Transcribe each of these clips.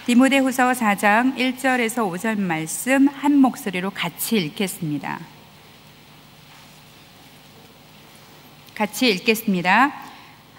디모데후서 4장 1절에서 5절 말씀 한 목소리로 같이 읽겠습니다. 같이 읽겠습니다.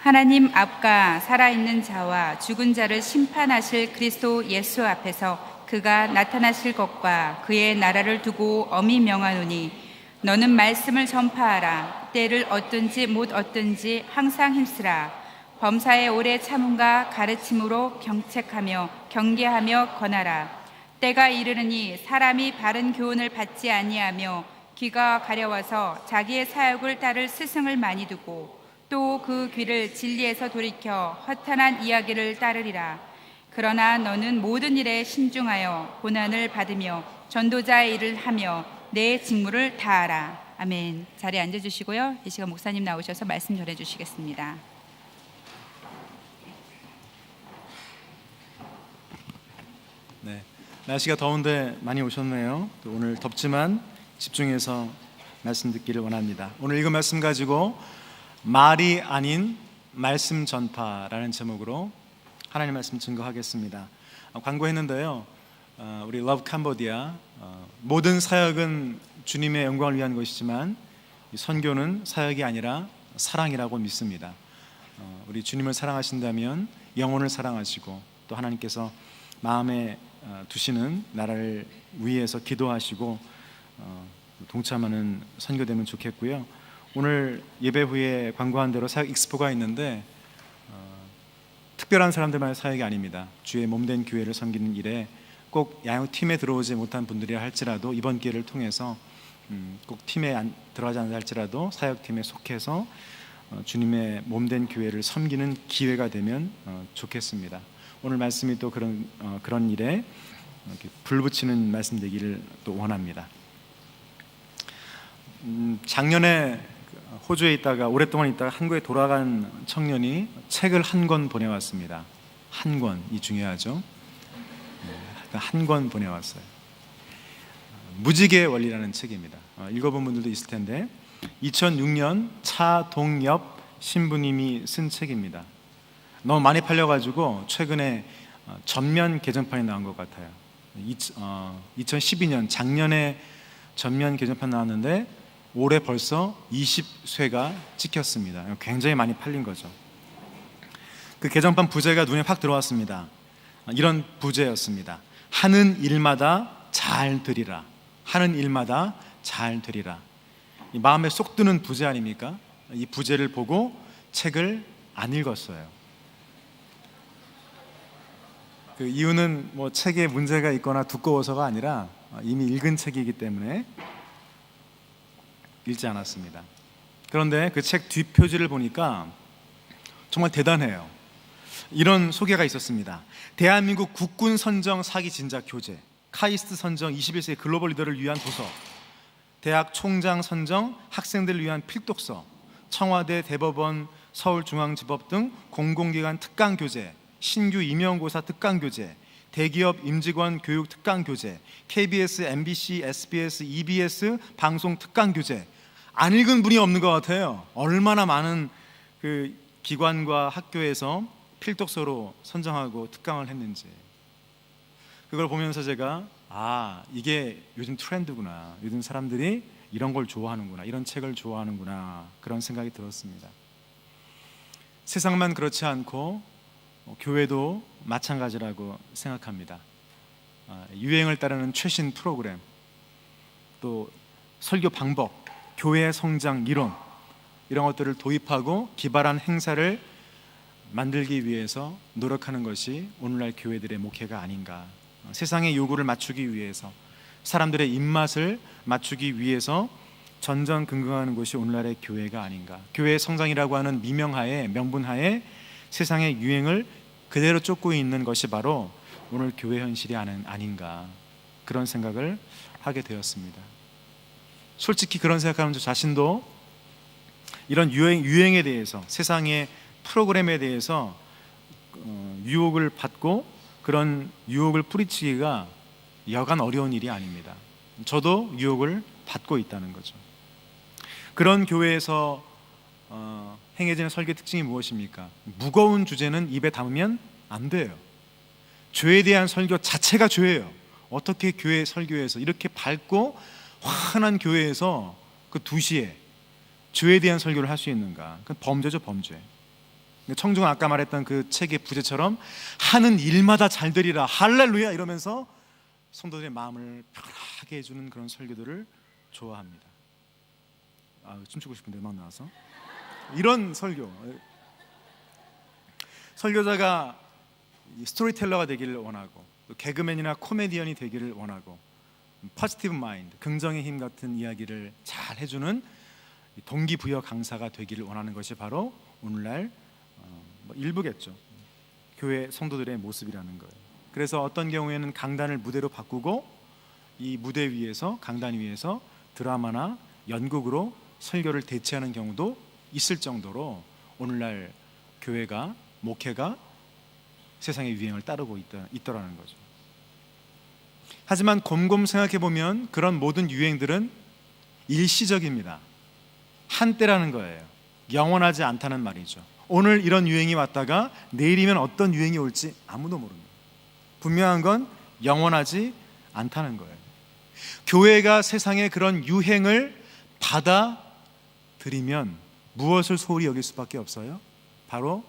하나님 앞과 살아있는 자와 죽은 자를 심판하실 그리스도 예수 앞에서 그가 나타나실 것과 그의 나라를 두고 엄히 명하노니 너는 말씀을 전파하라. 때를 얻든지 못 얻든지 항상 힘쓰라. 범사에 오래 참음과 가르침으로 경책하며 경계하며 권하라. 때가 이르느니 사람이 바른 교훈을 받지 아니하며 귀가 가려워서 자기의 사욕을 따를 스승을 많이 두고 또 그 귀를 진리에서 돌이켜 허탄한 이야기를 따르리라. 그러나 너는 모든 일에 신중하여 고난을 받으며 전도자의 일을 하며 내 직무를 다하라. 아멘. 자리에 앉아주시고요. 이 시간 목사님 나오셔서 말씀 전해주시겠습니다. 네, 날씨가 더운데 많이 오셨네요. 또 오늘 덥지만 집중해서 말씀 듣기를 원합니다. 오늘 읽은 말씀 가지고 말이 아닌 말씀 전파라는 제목으로 하나님 말씀 증거하겠습니다. 광고했는데요. 우리 러브 캄보디아 모든 사역은 주님의 영광을 위한 것이지만 선교는 사역이 아니라 사랑이라고 믿습니다. 우리 주님을 사랑하신다면 영혼을 사랑하시고 또 하나님께서 마음에 두시는 나라를 위해서 기도하시고 동참하는 선교되면 좋겠고요. 오늘 예배 후에 광고한 대로 사역 익스포가 있는데 특별한 사람들만의 사역이 아닙니다. 주의 몸된 교회를 섬기는 일에 꼭 야영팀에 들어오지 못한 분들이라 할지라도 이번 기회를 통해서 꼭 팀에 들어가지 않는다 할지라도 사역팀에 속해서 주님의 몸된 교회를 섬기는 기회가 되면 좋겠습니다. 오늘 말씀이 또 그런 일에 불붙이는 말씀 되기를 또 원합니다. 작년에 호주에 있다가 오랫동안 있다가 한국에 돌아간 청년이 책을 한 권 보내왔습니다. 한 권이 중요하죠. 한 권 보내왔어요. 무지개의 원리라는 책입니다. 읽어본 분들도 있을 텐데 2006년 차동엽 신부님이 쓴 책입니다. 너무 많이 팔려가지고 최근에 전면 개정판이 나온 것 같아요. 2012년 작년에 전면 개정판 나왔는데 올해 벌써 20쇄가 찍혔습니다. 굉장히 많이 팔린 거죠. 그 개정판 부제가 눈에 확 들어왔습니다. 이런 부제였습니다. 하는 일마다 잘 되리라. 하는 일마다 잘 되리라. 이 마음에 쏙 드는 부제 아닙니까? 이 부제를 보고 책을 안 읽었어요. 그 이유는 뭐 책에 문제가 있거나 두꺼워서가 아니라 이미 읽은 책이기 때문에 읽지 않았습니다. 그런데 그 책 뒷표지를 보니까 정말 대단해요. 이런 소개가 있었습니다. 대한민국 국군 선정 사기 진작 교재, 카이스트 선정 21세기 글로벌 리더를 위한 도서, 대학 총장 선정 학생들을 위한 필독서, 청와대, 대법원, 서울중앙지법 등 공공기관 특강 교재, 신규 임용고사 특강 교재, 대기업 임직원 교육 특강 교재, KBS, MBC, SBS, EBS 방송 특강 교재. 안 읽은 분이 없는 것 같아요. 얼마나 많은 그 기관과 학교에서 필독서로 선정하고 특강을 했는지. 그걸 보면서 제가 이게 요즘 트렌드구나. 요즘 사람들이 이런 걸 좋아하는구나. 이런 책을 좋아하는구나. 그런 생각이 들었습니다. 세상만 그렇지 않고 교회도 마찬가지라고 생각합니다. 유행을 따르는 최신 프로그램, 또 설교 방법, 교회 성장 이론, 이런 것들을 도입하고 기발한 행사를 만들기 위해서 노력하는 것이 오늘날 교회들의 목회가 아닌가. 세상의 요구를 맞추기 위해서, 사람들의 입맛을 맞추기 위해서 전전긍긍하는 것이 오늘날의 교회가 아닌가. 교회의 성장이라고 하는 미명하에, 명분하에 세상의 유행을 그대로 쫓고 있는 것이 바로 오늘 교회 현실이 아닌가. 그런 생각을 하게 되었습니다. 솔직히 그런 생각하는 저 자신도 이런 유행에 대해서, 세상의 프로그램에 대해서 유혹을 받고 그런 유혹을 뿌리치기가 여간 어려운 일이 아닙니다. 저도 유혹을 받고 있다는 거죠. 그런 교회에서 행해지는 설교 특징이 무엇입니까? 무거운 주제는 입에 담으면 안 돼요. 죄에 대한 설교 자체가 죄예요. 어떻게 교회 설교에서 이렇게 밝고 환한 교회에서 그 2시에 죄에 대한 설교를 할 수 있는가? 그건 범죄죠, 범죄. 청중은 아까 말했던 그 책의 부제처럼 하는 일마다 잘 되리라 할렐루야 이러면서 성도들의 마음을 편하게 해주는 그런 설교들을 좋아합니다. 춤추고 싶은데 음악 나와서 이런 설교자가 스토리텔러가 되기를 원하고 또 개그맨이나 코미디언이 되기를 원하고 포지티브 마인드, 긍정의 힘 같은 이야기를 잘 해주는 동기부여 강사가 되기를 원하는 것이 바로 오늘날 일부겠죠. 교회 성도들의 모습이라는 거예요. 그래서 어떤 경우에는 강단을 무대로 바꾸고 이 무대 위에서, 강단 위에서 드라마나 연극으로 설교를 대체하는 경우도 있을 정도로 오늘날 교회가, 목회가 세상의 유행을 따르고 있더라는 거죠. 하지만 곰곰 생각해 보면 그런 모든 유행들은 일시적입니다. 한때라는 거예요. 영원하지 않다는 말이죠. 오늘 이런 유행이 왔다가 내일이면 어떤 유행이 올지 아무도 모릅니다. 분명한 건 영원하지 않다는 거예요. 교회가 세상의 그런 유행을 받아들이면 무엇을 소홀히 여길 수밖에 없어요? 바로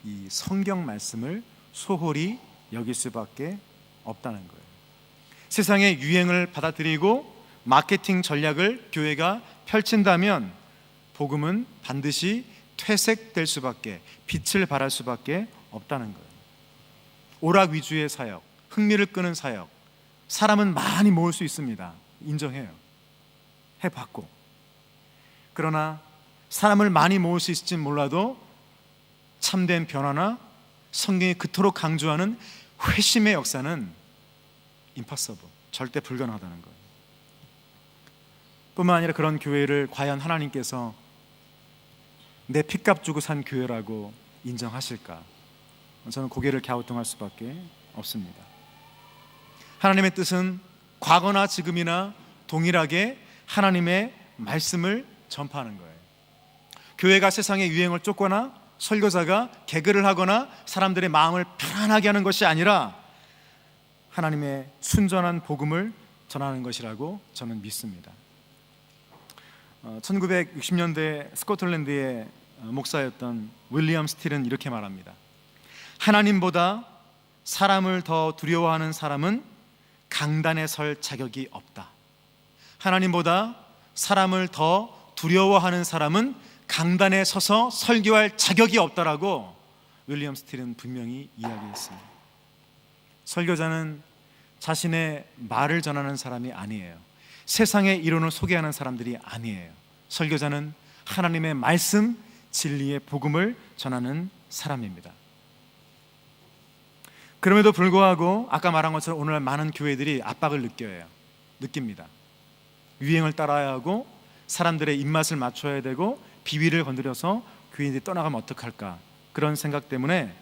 이 성경 말씀을 소홀히 여길 수밖에 없다는 거예요. 세상의 유행을 받아들이고 마케팅 전략을 교회가 펼친다면 복음은 반드시 퇴색될 수밖에, 빛을 발할 수밖에 없다는 거예요. 오락 위주의 사역, 흥미를 끄는 사역, 사람은 많이 모을 수 있습니다. 인정해요. 해봤고. 그러나 사람을 많이 모을 수 있을지 몰라도 참된 변화나 성경이 그토록 강조하는 회심의 역사는 impossible, 절대 불가능하다는 거예요. 뿐만 아니라 그런 교회를 과연 하나님께서 내 핏값 주고 산 교회라고 인정하실까? 저는 고개를 갸우뚱할 수밖에 없습니다. 하나님의 뜻은 과거나 지금이나 동일하게 하나님의 말씀을 전파하는 거예요. 교회가 세상의 유행을 쫓거나 설교자가 개그를 하거나 사람들의 마음을 편안하게 하는 것이 아니라 하나님의 순전한 복음을 전하는 것이라고 저는 믿습니다. 1960년대 스코틀랜드의 목사였던 윌리엄 스틸은 이렇게 말합니다. 하나님보다 사람을 더 두려워하는 사람은 강단에 설 자격이 없다. 하나님보다 사람을 더 두려워하는 사람은 강단에 서서 설교할 자격이 없다라고 윌리엄 스틸은 분명히 이야기했습니다. 설교자는 자신의 말을 전하는 사람이 아니에요. 세상의 이론을 소개하는 사람들이 아니에요. 설교자는 하나님의 말씀, 진리의 복음을 전하는 사람입니다. 그럼에도 불구하고 아까 말한 것처럼 오늘날 많은 교회들이 압박을 느낍니다. 유행을 따라야 하고 사람들의 입맛을 맞춰야 되고 비위를 건드려서 교인들이 떠나가면 어떡할까, 그런 생각 때문에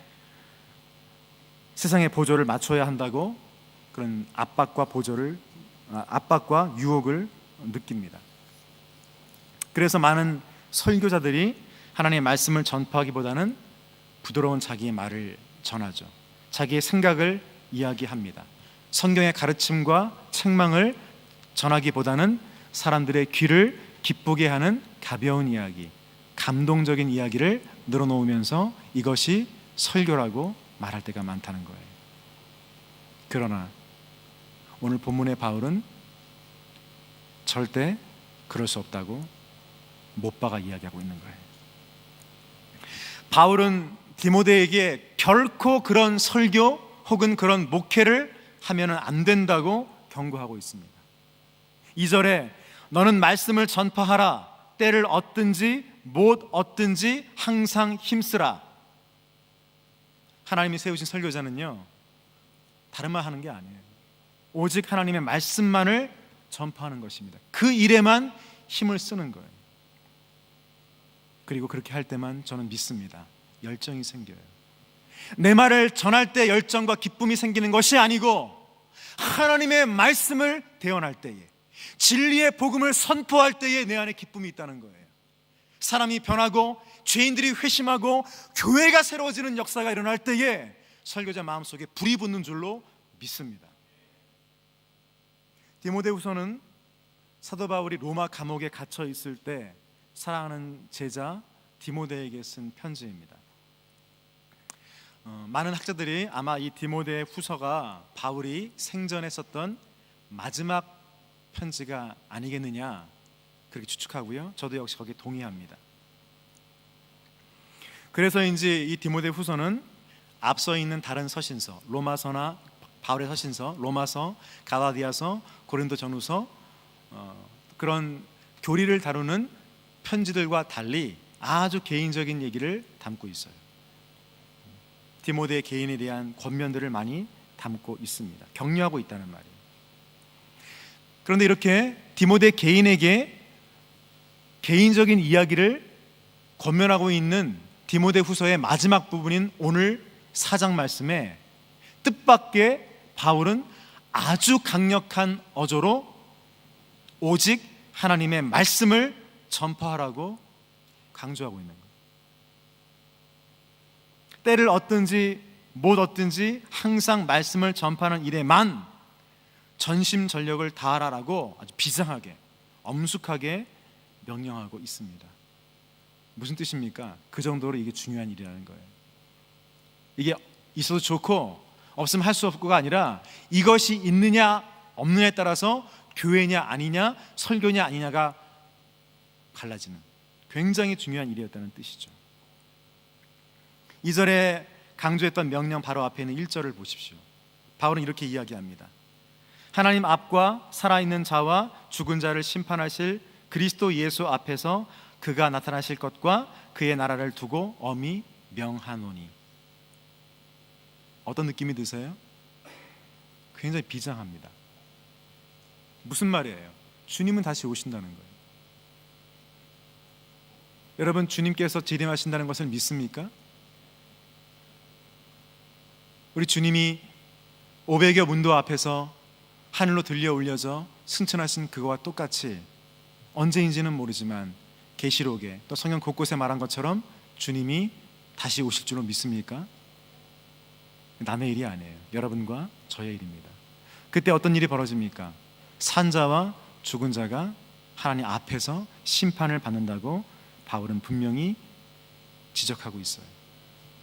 세상의 보조를 맞춰야 한다고 그런 압박과 유혹을 느낍니다. 그래서 많은 설교자들이 하나님의 말씀을 전파하기보다는 부드러운 자기의 말을 전하죠. 자기의 생각을 이야기합니다. 성경의 가르침과 책망을 전하기보다는 사람들의 귀를 기쁘게 하는 가벼운 이야기, 감동적인 이야기를 늘어놓으면서 이것이 설교라고 말할 때가 많다는 거예요. 그러나 오늘 본문의 바울은 절대 그럴 수 없다고 못 박아 이야기하고 있는 거예요. 바울은 디모데에게 결코 그런 설교 혹은 그런 목회를 하면 안 된다고 경고하고 있습니다. 2절에 너는 말씀을 전파하라. 때를 얻든지 못 얻든지 항상 힘쓰라. 하나님이 세우신 설교자는요, 다른 말 하는 게 아니에요. 오직 하나님의 말씀만을 전파하는 것입니다. 그 일에만 힘을 쓰는 거예요. 그리고 그렇게 할 때만 저는 믿습니다. 열정이 생겨요. 내 말을 전할 때 열정과 기쁨이 생기는 것이 아니고 하나님의 말씀을 대언할 때에, 진리의 복음을 선포할 때에 내 안에 기쁨이 있다는 거예요. 사람이 변하고 죄인들이 회심하고 교회가 새로워지는 역사가 일어날 때에 설교자 마음속에 불이 붙는 줄로 믿습니다. 디모데후서는 사도 바울이 로마 감옥에 갇혀 있을 때 사랑하는 제자 디모데에게 쓴 편지입니다. 많은 학자들이 아마 이 디모데 후서가 바울이 생전에 썼던 마지막 편지가 아니겠느냐 그렇게 추측하고요. 저도 역시 거기에 동의합니다. 그래서인지 이 디모데 후서는 앞서 있는 다른 서신서, 로마서나 바울의 서신서, 로마서, 갈라디아서, 고린도 전후서 그런 교리를 다루는 편지들과 달리 아주 개인적인 얘기를 담고 있어요. 디모데 개인에 대한 권면들을 많이 담고 있습니다. 격려하고 있다는 말이에요. 그런데 이렇게 디모데 개인에게 개인적인 이야기를 권면하고 있는 디모데 후서의 마지막 부분인 오늘 4장 말씀에 뜻밖의 바울은 아주 강력한 어조로 오직 하나님의 말씀을 전파하라고 강조하고 있는 거예요. 때를 얻든지 못 얻든지 항상 말씀을 전파하는 일에만 전심전력을 다하라라고 아주 비장하게 엄숙하게 명령하고 있습니다. 무슨 뜻입니까? 그 정도로 이게 중요한 일이라는 거예요. 이게 있어도 좋고 없으면 할 수 없고가 아니라 이것이 있느냐 없느냐에 따라서 교회냐 아니냐 설교냐 아니냐가 갈라지는 굉장히 중요한 일이었다는 뜻이죠. 2절에 강조했던 명령 바로 앞에 있는 1절을 보십시오. 바울은 이렇게 이야기합니다. 하나님 앞과 살아있는 자와 죽은 자를 심판하실 그리스도 예수 앞에서 그가 나타나실 것과 그의 나라를 두고 엄히 명하노니. 어떤 느낌이 드세요? 굉장히 비장합니다. 무슨 말이에요? 주님은 다시 오신다는 거예요. 여러분, 주님께서 재림하신다는 것을 믿습니까? 우리 주님이 500여 문도 앞에서 하늘로 들려 올려져 승천하신 그거와 똑같이 언제인지는 모르지만 계시록에 또 성경 곳곳에 말한 것처럼 주님이 다시 오실 줄로 믿습니까? 남의 일이 아니에요. 여러분과 저의 일입니다. 그때 어떤 일이 벌어집니까? 산자와 죽은 자가 하나님 앞에서 심판을 받는다고 바울은 분명히 지적하고 있어요.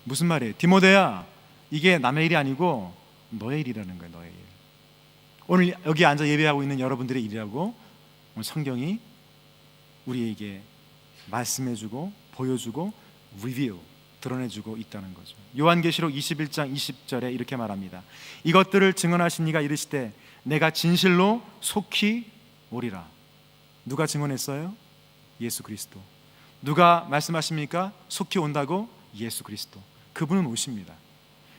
무슨 말이에요? 디모데야, 이게 남의 일이 아니고 너의 일이라는 거예요. 너의 일. 오늘 여기 앉아 예배하고 있는 여러분들의 일이라고 오늘 성경이 우리에게 말씀해주고 보여주고 리뷰 드러내주고 있다는 거죠. 요한계시록 21장 20절에 이렇게 말합니다. 이것들을 증언하신 이가 이르시되 내가 진실로 속히 오리라. 누가 증언했어요? 예수 그리스도. 누가 말씀하십니까? 속히 온다고? 예수 그리스도. 그분은 오십니다.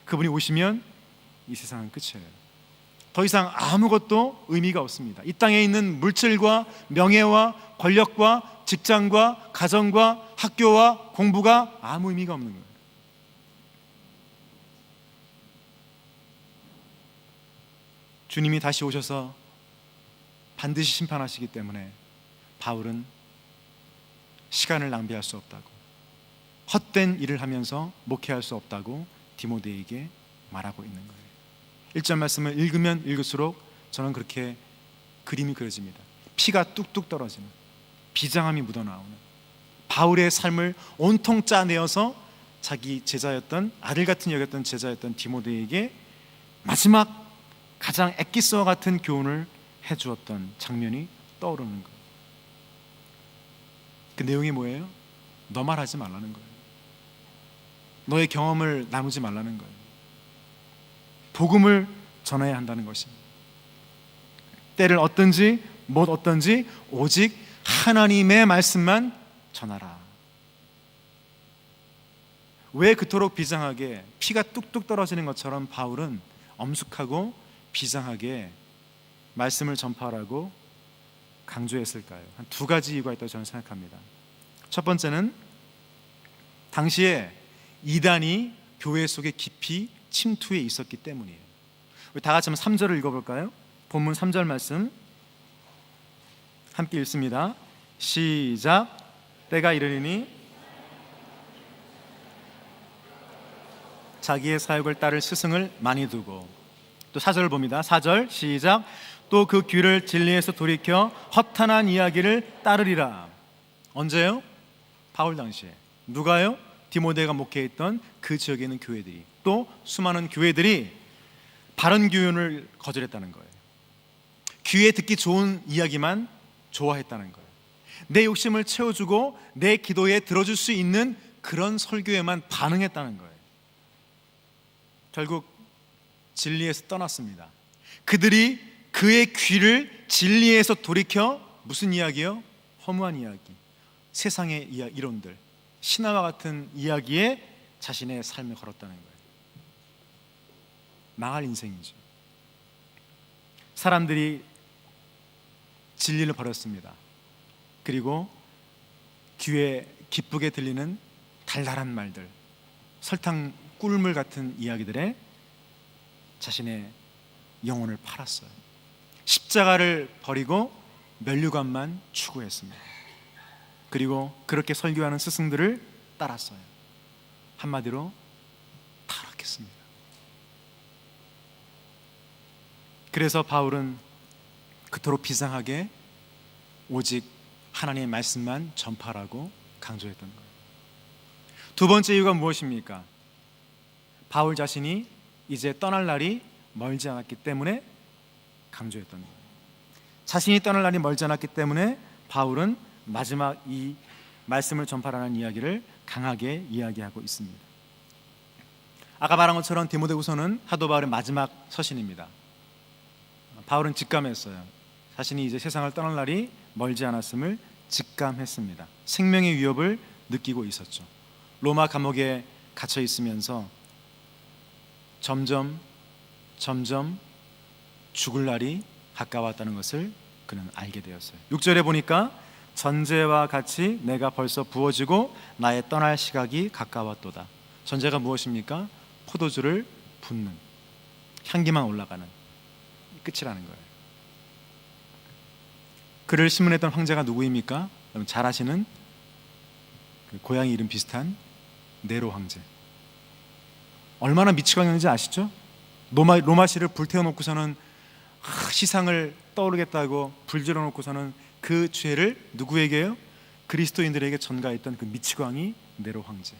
그분이 오시면 이 세상은 끝이에요. 더 이상 아무것도 의미가 없습니다. 이 땅에 있는 물질과 명예와 권력과 직장과 가정과 학교와 공부가 아무 의미가 없는 거예요. 주님이 다시 오셔서 반드시 심판하시기 때문에 바울은 시간을 낭비할 수 없다고, 헛된 일을 하면서 목회할 수 없다고 디모데에게 말하고 있는 거예요. 1절 말씀을 읽으면 읽을수록 저는 그렇게 그림이 그려집니다. 피가 뚝뚝 떨어지는, 비장함이 묻어나오는 바울의 삶을 온통 짜내어서 자기 제자였던, 아들 같은 여겼던 제자였던 디모데에게 마지막 가장 엑기스와 같은 교훈을 해주었던 장면이 떠오르는 거예요. 그 내용이 뭐예요? 너만 하지 말라는 거예요. 너의 경험을 나누지 말라는 거예요. 복음을 전해야 한다는 것입니다. 때를 얻든지 못 얻든지 오직 하나님의 말씀만 전하라. 왜 그토록 비장하게 피가 뚝뚝 떨어지는 것처럼 바울은 엄숙하고 비장하게 말씀을 전파하라고 강조했을까요? 한 두 가지 이유가 있다고 저는 생각합니다. 첫 번째는 당시에 이단이 교회 속에 깊이 침투해 있었기 때문이에요. 우리 다 같이 한번 3절을 읽어볼까요? 본문 3절 말씀 함께 읽습니다. 시작. 때가 이르리니 자기의 사역을 따를 스승을 많이 두고, 또 4절을 봅니다. 4절 시작. 또 그 귀를 진리에서 돌이켜 허탄한 이야기를 따르리라. 언제요? 바울 당시에. 누가요? 디모데가 목회했던 그 지역에 있는 교회들이, 또 수많은 교회들이 바른 교훈을 거절했다는 거예요. 귀에 듣기 좋은 이야기만 좋아했다는 거예요. 내 욕심을 채워주고 내 기도에 들어줄 수 있는 그런 설교에만 반응했다는 거예요. 결국 진리에서 떠났습니다. 그들이 그의 귀를 진리에서 돌이켜 무슨 이야기요? 허무한 이야기, 세상의 이론들, 신화와 같은 이야기에 자신의 삶을 걸었다는 거예요. 망할 인생이죠. 사람들이 진리를 버렸습니다. 그리고 귀에 기쁘게 들리는 달달한 말들, 설탕 꿀물 같은 이야기들에 자신의 영혼을 팔았어요. 십자가를 버리고 면류관만 추구했습니다. 그리고 그렇게 설교하는 스승들을 따랐어요. 한마디로 타락했습니다. 그래서 바울은 그토록 비상하게 오직 하나님의 말씀만 전파하라고 강조했던 거예요. 두 번째 이유가 무엇입니까? 바울 자신이 이제 떠날 날이 멀지 않았기 때문에 강조했던 거예요. 자신이 떠날 날이 멀지 않았기 때문에 바울은 마지막 이 말씀을 전파하라는 이야기를 강하게 이야기하고 있습니다. 아까 말한 것처럼 디모데후서는 사도 바울의 마지막 서신입니다. 바울은 직감했어요. 자신이 이제 세상을 떠날 날이 멀지 않았음을 직감했습니다. 생명의 위협을 느끼고 있었죠. 로마 감옥에 갇혀 있으면서 점점 죽을 날이 가까웠다는 것을 그는 알게 되었어요. 6절에 보니까 전제와 같이 내가 벌써 부어지고 나의 떠날 시각이 가까웠도다. 전제가 무엇입니까? 포도주를 붓는, 향기만 올라가는 끝이라는 거예요. 그를 신문했던 황제가 누구입니까? 여러분 잘 아시는 그 고양이 이름 비슷한 네로 황제. 얼마나 미치광이었는지 아시죠? 로마시를 불태워놓고서는 시상을 떠오르겠다고 불질러 놓고서는 그 죄를 누구에게요? 그리스도인들에게 전가했던 그 미치광이 네로 황제.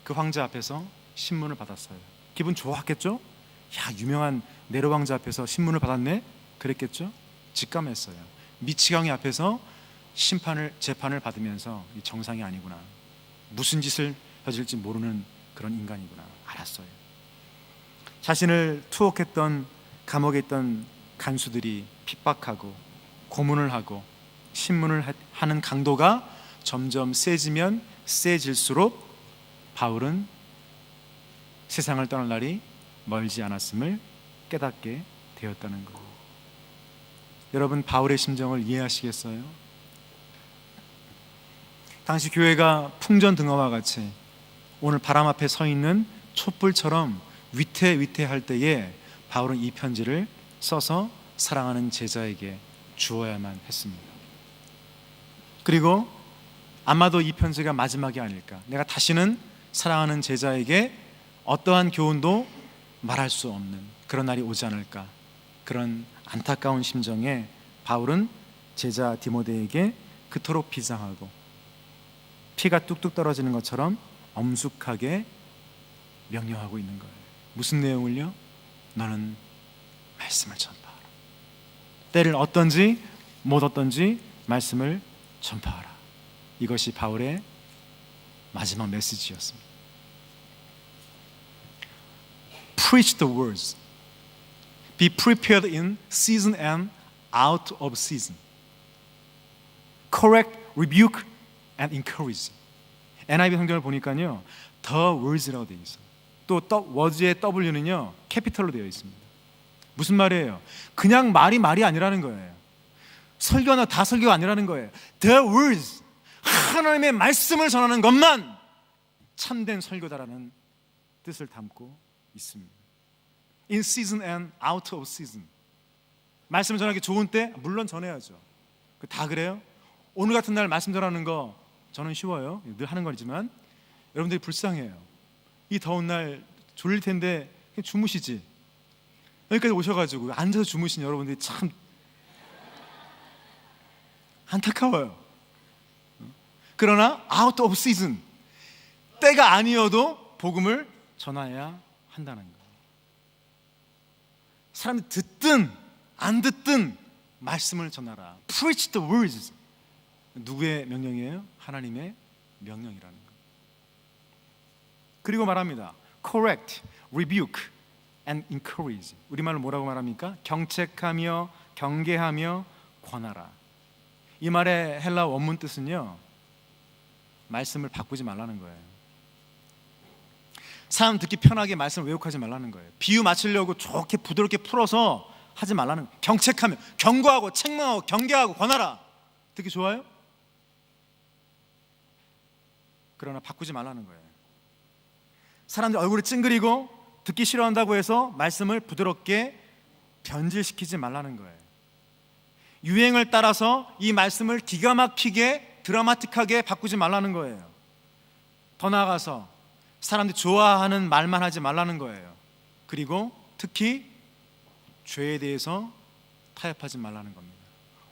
그 황제 앞에서 신문을 받았어요. 기분 좋았겠죠? 야, 유명한 네로 황제 앞에서 신문을 받았네? 그랬겠죠? 직감했어요. 미치광이 앞에서 재판을 받으면서 이 정상이 아니구나, 무슨 짓을 저질지 모르는 그런 인간이구나 알았어요. 자신을 투옥했던 감옥에 있던 간수들이 핍박하고 고문을 하고 신문을 하는 강도가 점점 세지면 세질수록 바울은 세상을 떠날 날이 멀지 않았음을 깨닫게 되었다는 거예요. 여러분 바울의 심정을 이해하시겠어요? 당시 교회가 풍전등화와 같이 오늘 바람 앞에 서 있는 촛불처럼 위태위태할 때에 바울은 이 편지를 써서 사랑하는 제자에게 주어야만 했습니다. 그리고 아마도 이 편지가 마지막이 아닐까, 내가 다시는 사랑하는 제자에게 어떠한 교훈도 말할 수 없는 그런 날이 오지 않을까, 그런 안타까운 심정에 바울은 제자 디모데에게 그토록 비상하고 피가 뚝뚝 떨어지는 것처럼 엄숙하게 명령하고 있는 거예요. 무슨 내용을요? 너는 말씀을 전파하라. 때를 어떤지 못 어떤지 말씀을 전파하라. 이것이 바울의 마지막 메시지였습니다. Preach the words. Be prepared in season and out of season. Correct, rebuke and encourage. NIV 성경을 보니까요, the words라고 되어 있어요. 또 words의 W는요 캐피털로 되어 있습니다. 무슨 말이에요? 그냥 말이 아니라는 거예요. 설교나 다 설교가 아니라는 거예요. The words, 하나님의 말씀을 전하는 것만 참된 설교다라는 뜻을 담고 있습니다. In season and out of season. 말씀을 전하기 좋은 때 물론 전해야죠. 다 그래요? 오늘 같은 날 말씀 전하는 거 저는 쉬워요. 늘 하는 거지만 여러분들이 불쌍해요. 이 더운 날 졸릴 텐데 그냥 주무시지. 여기까지 오셔가지고 앉아서 주무신 여러분들이 참 안타까워요. 그러나 out of season, 때가 아니어도 복음을 전해야 한다는 거예요. 사람이 듣든 안 듣든 말씀을 전하라. Preach the words. 누구의 명령이에요? 하나님의 명령이라는 거예요. 그리고 말합니다. Correct, rebuke and encourage. 우리말로 뭐라고 말합니까? 경책하며 경계하며 권하라. 이 말의 헬라 원문 뜻은요, 말씀을 바꾸지 말라는 거예요. 사람 듣기 편하게 말씀을 왜곡하지 말라는 거예요. 비유 맞추려고 좋게 부드럽게 풀어서 하지 말라는 거예요. 경책하며, 경고하고 책망하고 경계하고 권하라. 듣기 좋아요? 그러나 바꾸지 말라는 거예요. 사람들 얼굴이 찡그리고 듣기 싫어한다고 해서 말씀을 부드럽게 변질시키지 말라는 거예요. 유행을 따라서 이 말씀을 기가 막히게 드라마틱하게 바꾸지 말라는 거예요. 더 나아가서 사람들이 좋아하는 말만 하지 말라는 거예요. 그리고 특히 죄에 대해서 타협하지 말라는 겁니다.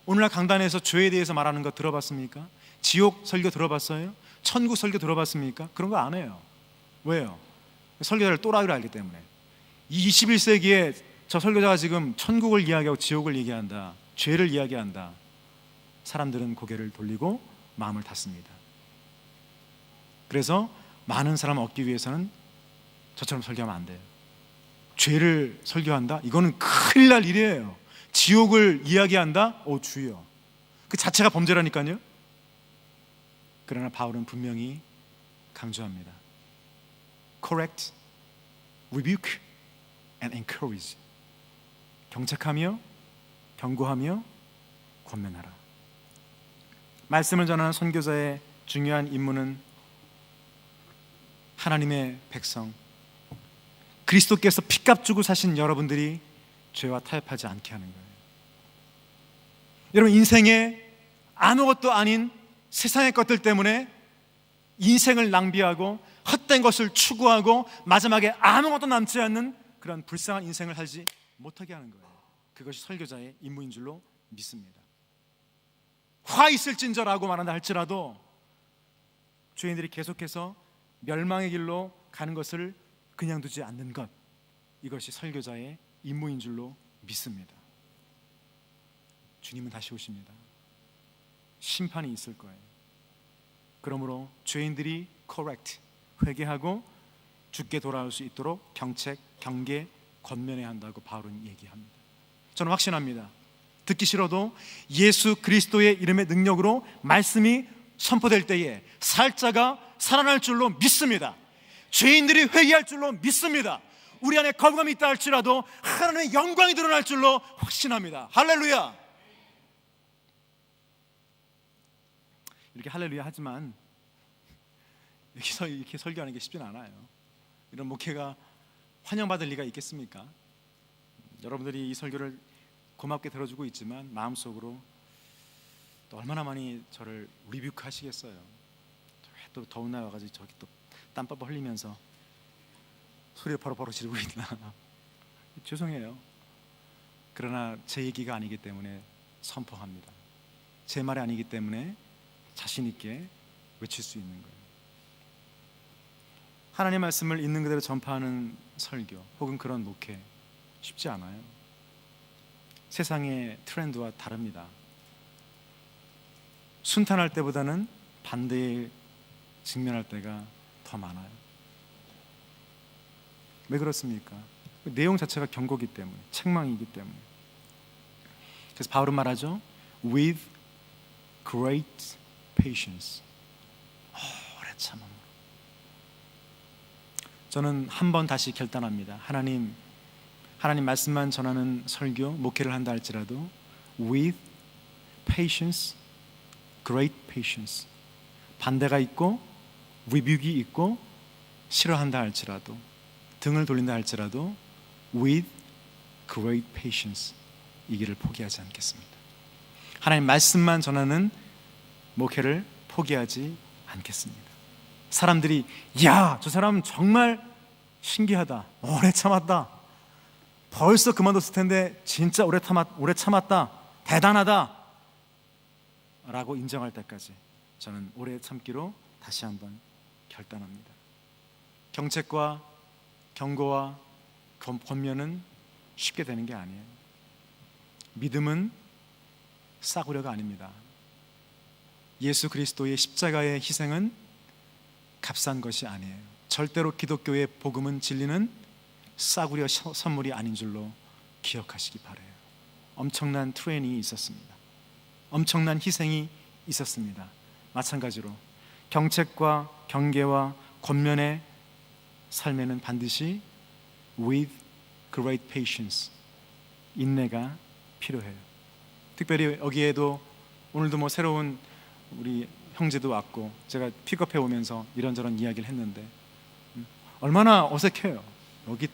오늘날 강단에서 죄에 대해서 말하는 거 들어봤습니까? 지옥 설교 들어봤어요? 천국 설교 들어봤습니까? 그런 거 안 해요. 왜요? 설교자를 또라이로 알기 때문에. 이 21세기에 저 설교자가 지금 천국을 이야기하고 지옥을 얘기한다, 죄를 이야기한다, 사람들은 고개를 돌리고 마음을 닫습니다. 그래서 많은 사람을 얻기 위해서는 저처럼 설교하면 안 돼요. 죄를 설교한다? 이거는 큰일 날 일이에요. 지옥을 이야기한다? 오 주여, 그 자체가 범죄라니까요. 그러나 바울은 분명히 강조합니다. Correct, rebuke and encourage. 경책하며 경고하며 권면하라. 말씀을 전하는 선교사의 중요한 임무는 하나님의 백성, 그리스도께서 피값 주고 사신 여러분들이 죄와 타협하지 않게 하는 거예요. 여러분, 인생에 아무것도 아닌 세상의 것들 때문에 인생을 낭비하고 헛된 것을 추구하고 마지막에 아무것도 남지 않는 그런 불쌍한 인생을 살지 못하게 하는 거예요. 그것이 설교자의 임무인 줄로 믿습니다. 화 있을진저라고 말한다 할지라도 죄인들이 계속해서 멸망의 길로 가는 것을 그냥 두지 않는 것, 이것이 설교자의 임무인 줄로 믿습니다. 주님은 다시 오십니다. 심판이 있을 거예요. 그러므로 죄인들이 correct, 회개하고 주께 돌아올 수 있도록 경책, 경계, 권면해야 한다고 바울은 얘기합니다. 저는 확신합니다. 듣기 싫어도 예수 그리스도의 이름의 능력으로 말씀이 선포될 때에 살자가 살아날 줄로 믿습니다. 죄인들이 회개할 줄로 믿습니다. 우리 안에 거부감이 있다 할지라도 하나님의 영광이 드러날 줄로 확신합니다. 할렐루야. 이렇게 할렐루야 하지만 이렇게 설교하는 게 쉽진 않아요. 이런 목회가 환영받을 리가 있겠습니까? 여러분들이 이 설교를 고맙게 들어주고 있지만 마음속으로 또 얼마나 많이 저를 리뷰크 하시겠어요. 또 더운 날 와가지고 저기 또 땀빠빠 흘리면서 소리를 바로바로 지르고 있나. 죄송해요. 그러나 제 얘기가 아니기 때문에 선포합니다. 제 말이 아니기 때문에 자신 있게 외칠 수 있는 거예요. 하나님의 말씀을 있는 그대로 전파하는 설교 혹은 그런 목회 쉽지 않아요. 세상의 트렌드와 다릅니다. 순탄할 때보다는 반대에 직면할 때가 더 많아요. 왜 그렇습니까? 내용 자체가 경고이기 때문에, 책망이기 때문에. 그래서 바울은 말하죠. With great patience. 오래 참음. 저는 한 번 다시 결단합니다. 하나님 말씀만 전하는 설교, 목회를 한다 할지라도 with patience, great patience. 반대가 있고 rebuke이 있고 싫어한다 할지라도 등을 돌린다 할지라도 with great patience 이 길을 포기하지 않겠습니다. 하나님 말씀만 전하는 목회를 포기하지 않겠습니다. 사람들이 야, 저 사람 정말 신기하다. 오래 참았다. 벌써 그만뒀을 텐데 진짜 오래 참았다. 대단하다. 라고 인정할 때까지 저는 오래 참기로 다시 한번 결단합니다. 경책과 경고와 권면은 쉽게 되는 게 아니에요. 믿음은 싸구려가 아닙니다. 예수 그리스도의 십자가의 희생은 값싼 것이 아니에요. 절대로 기독교의 복음은 진리는 싸구려 선물이 아닌 줄로 기억하시기 바라요. 엄청난 트레이닝이 있었습니다. 엄청난 희생이 있었습니다. 마찬가지로 경책과 경계와 권면의 삶에는 반드시 with great patience, 인내가 필요해요. 특별히 여기에도 오늘도 새로운 우리 형제도 왔고 제가 픽업해 오면서 이런저런 이야기를 했는데 얼마나 어색해요. 여기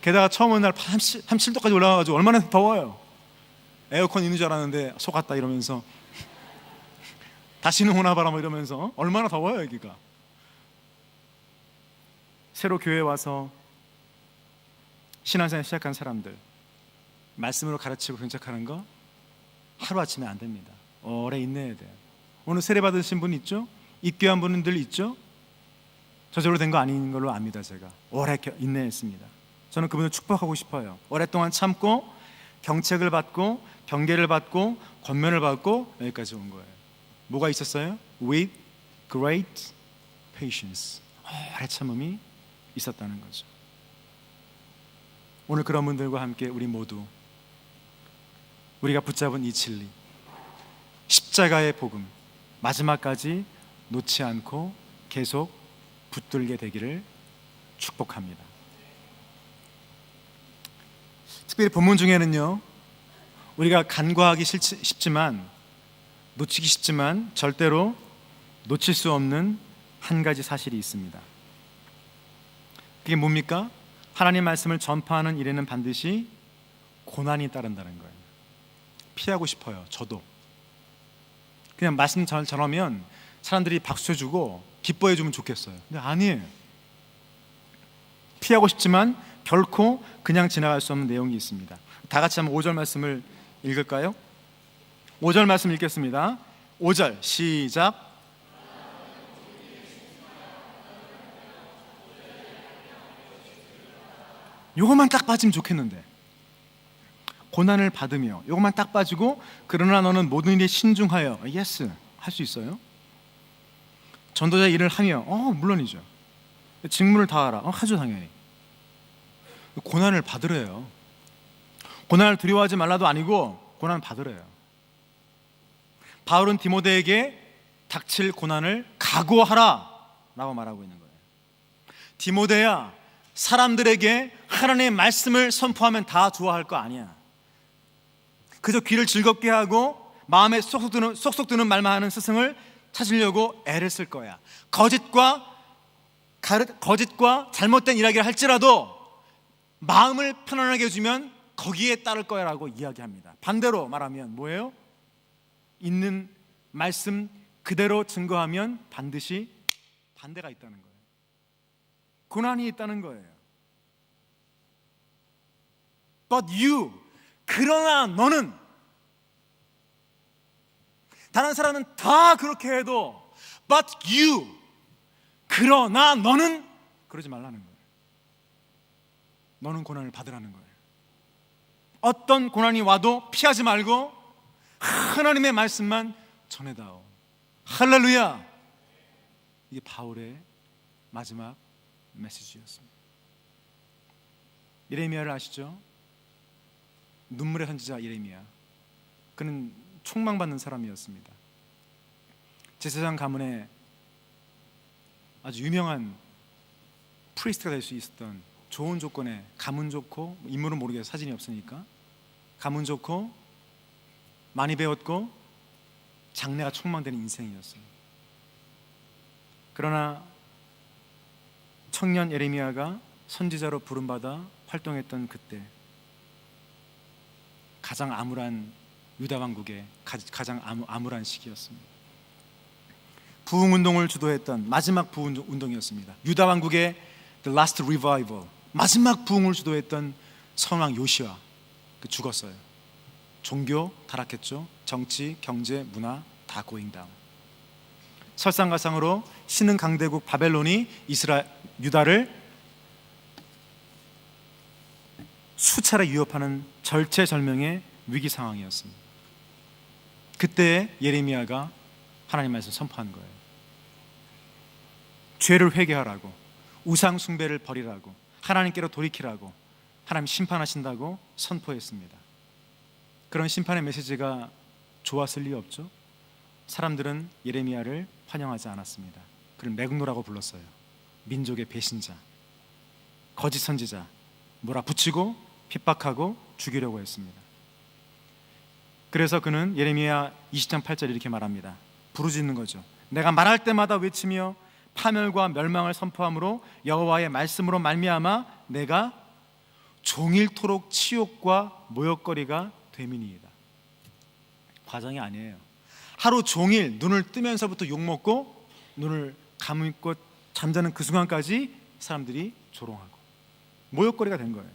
게다가 처음 온 날 37도까지 올라가가지고 얼마나 더워요. 에어컨 있는 줄 알았는데 속았다 이러면서 다시는 오나 봐라 이러면서 얼마나 더워요 여기가. 새로 교회에 와서 신앙생활 시작한 사람들 말씀으로 가르치고 경책하는 거 하루아침에 안 됩니다. 오래 인내해야 돼요. 오늘 세례 받으신 분 있죠? 입교한 분들 있죠? 저절로 된 거 아닌 걸로 압니다. 제가 오래 인내했습니다. 저는 그분을 축복하고 싶어요. 오랫동안 참고 경책을 받고 경계를 받고 권면을 받고 여기까지 온 거예요. 뭐가 있었어요? With great patience, 오래 참음이 있었다는 거죠. 오늘 그런 분들과 함께 우리 모두 우리가 붙잡은 이 진리, 십자가의 복음 마지막까지 놓지 않고 계속 붙들게 되기를 축복합니다. 특별히 본문 중에는요, 우리가 간과하기 쉽지만 놓치기 쉽지만 절대로 놓칠 수 없는 한 가지 사실이 있습니다. 그게 뭡니까? 하나님 말씀을 전파하는 일에는 반드시 고난이 따른다는 거예요. 피하고 싶어요. 저도 그냥 말씀 잘 전하면 사람들이 박수 주고 기뻐해 주면 좋겠어요. 근데 아니에요. 피하고 싶지만 결코 그냥 지나갈 수 없는 내용이 있습니다. 다 같이 한번 5절 말씀을 읽을까요? 5절 말씀 읽겠습니다. 5절 시작. 요것만 딱 빠지면 좋겠는데, 고난을 받으며 요것만 딱 빠지고 그러나 너는 모든 일에 신중하여, 예스 할 수 있어요. 전도자 일을 하며, 물론이죠. 직무를 다하라, 하죠 당연히. 고난을 받으래요. 고난을 두려워하지 말라도 아니고 고난을 받으래요. 바울은 디모데에게 닥칠 고난을 각오하라 라고 말하고 있는 거예요. 디모데야, 사람들에게 하나님의 말씀을 선포하면 다 좋아할 거 아니야. 그저 귀를 즐겁게 하고 마음에 쏙쏙 드는 말만 하는 스승을 찾으려고 애를 쓸 거야. 거짓과 잘못된 이야기를 할지라도 마음을 편안하게 해주면 거기에 따를 거야 라고 이야기합니다. 반대로 말하면 뭐예요? 있는 말씀 그대로 증거하면 반드시 반대가 있다는 거예요. 고난이 있다는 거예요. But you, 그러나 너는, 다른 사람은 다 그렇게 해도 But you, 그러나 너는 그러지 말라는 거예요. 너는 고난을 받으라는 거예요. 어떤 고난이 와도 피하지 말고 하나님의 말씀만 전해다오. 할렐루야. 이게 바울의 마지막 메시지였습니다. 예레미야를 아시죠? 눈물의 선지자 예레미야. 그는 총망받는 사람이었습니다. 제사장 가문에 아주 유명한 프리스트가 될 수 있었던, 좋은 조건에 가문 좋고, 인물은 모르겠어요, 사진이 없으니까. 가문 좋고 많이 배웠고 장래가 촉망되는 인생이었어요. 그러나 청년 예레미야가 선지자로 부름받아 활동했던 그때 가장 암울한, 유다 왕국의 가장 암울한 시기였습니다. 부흥운동을 주도했던 마지막 부흥운동이었습니다. 유다 왕국의 The Last Revival, 마지막 부흥을 주도했던 선왕 요시아 죽었어요. 종교 타락했죠. 정치, 경제, 문화 다 going down. 설상가상으로 신흥 강대국 바벨론이 유다를 수차례 위협하는 절체절명의 위기 상황이었습니다. 그때 예레미야가 하나님 말씀을 선포한 거예요. 죄를 회개하라고, 우상 숭배를 버리라고, 하나님께로 돌이키라고, 하나님 심판하신다고 선포했습니다. 그런 심판의 메시지가 좋았을 리 없죠. 사람들은 예레미야를 환영하지 않았습니다. 그를 매국노라고 불렀어요. 민족의 배신자, 거짓 선지자, 몰아붙이고 핍박하고 죽이려고 했습니다. 그래서 그는 예레미야 20장 8절 이렇게 말합니다. 부르짖는 거죠. 내가 말할 때마다 외치며 파멸과 멸망을 선포함으로 여호와의 말씀으로 말미암아 내가 종일토록 치욕과 모욕거리가 됨이니이다. 과정이 아니에요. 하루 종일 눈을 뜨면서부터 욕먹고 눈을 감고 잠자는 그 순간까지 사람들이 조롱하고 모욕거리가 된 거예요.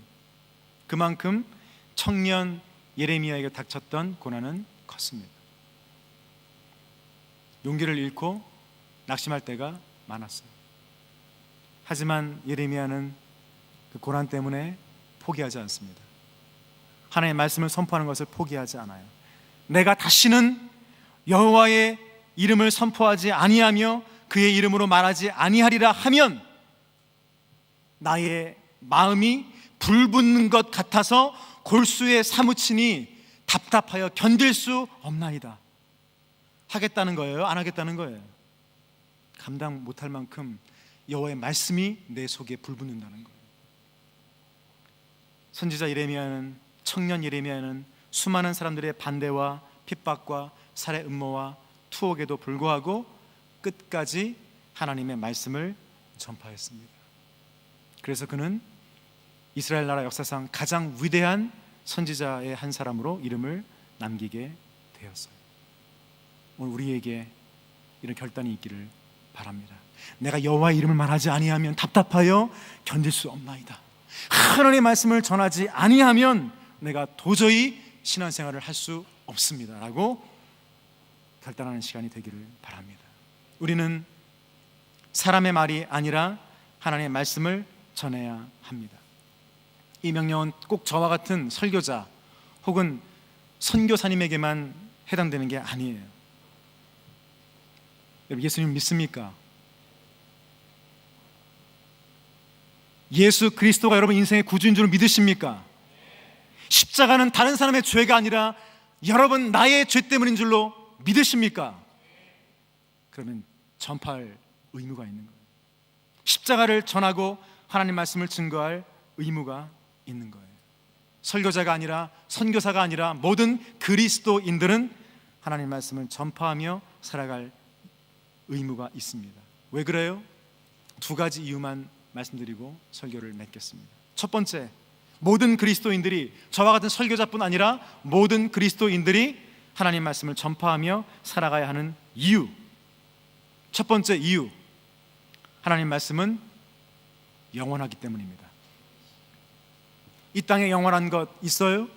그만큼 청년 예레미야에게 닥쳤던 고난은 컸습니다. 용기를 잃고 낙심할 때가 많았어요. 하지만 예레미야는 그 고난 때문에 포기하지 않습니다. 하나님의 말씀을 선포하는 것을 포기하지 않아요. 내가 다시는 여호와의 이름을 선포하지 아니하며 그의 이름으로 말하지 아니하리라 하면 나의 마음이 불붙는 것 같아서 골수에 사무치니 답답하여 견딜 수 없나이다. 하겠다는 거예요? 안 하겠다는 거예요? 감당 못할 만큼 여호와의 말씀이 내 속에 불붙는다는 거예요. 선지자 예레미야는, 청년 예레미야는 수많은 사람들의 반대와 핍박과 살해 음모와 투옥에도 불구하고 끝까지 하나님의 말씀을 전파했습니다. 그래서 그는 이스라엘 나라 역사상 가장 위대한 선지자의 한 사람으로 이름을 남기게 되었어요. 오늘 우리에게 이런 결단이 있기를 바랍니다. 내가 여호와의 이름을 말하지 아니하면 답답하여 견딜 수 없나이다. 하나님의 말씀을 전하지 아니하면 내가 도저히 신앙생활을 할 수 없습니다 라고 결단하는 시간이 되기를 바랍니다. 우리는 사람의 말이 아니라 하나님의 말씀을 전해야 합니다. 이 명령은 꼭 저와 같은 설교자 혹은 선교사님에게만 해당되는 게 아니에요. 여러분, 예수님 믿습니까? 예수 그리스도가 여러분 인생의 구주인 줄 믿으십니까? 십자가는 다른 사람의 죄가 아니라 여러분 나의 죄 때문인 줄로 믿으십니까? 그러면 전파할 의무가 있는 거예요. 십자가를 전하고 하나님 말씀을 증거할 의무가 있는 거예요. 설교자가 아니라 선교사가 아니라 모든 그리스도인들은 하나님 말씀을 전파하며 살아갈 의무가 있습니다. 왜 그래요? 두 가지 이유만 말씀드리고 설교를 맺겠습니다. 첫 번째, 모든 그리스도인들이, 저와 같은 설교자뿐 아니라 모든 그리스도인들이 하나님 말씀을 전파하며 살아가야 하는 이유. 첫 번째 이유, 하나님 말씀은 영원하기 때문입니다. 이 땅에 영원한 것 있어요?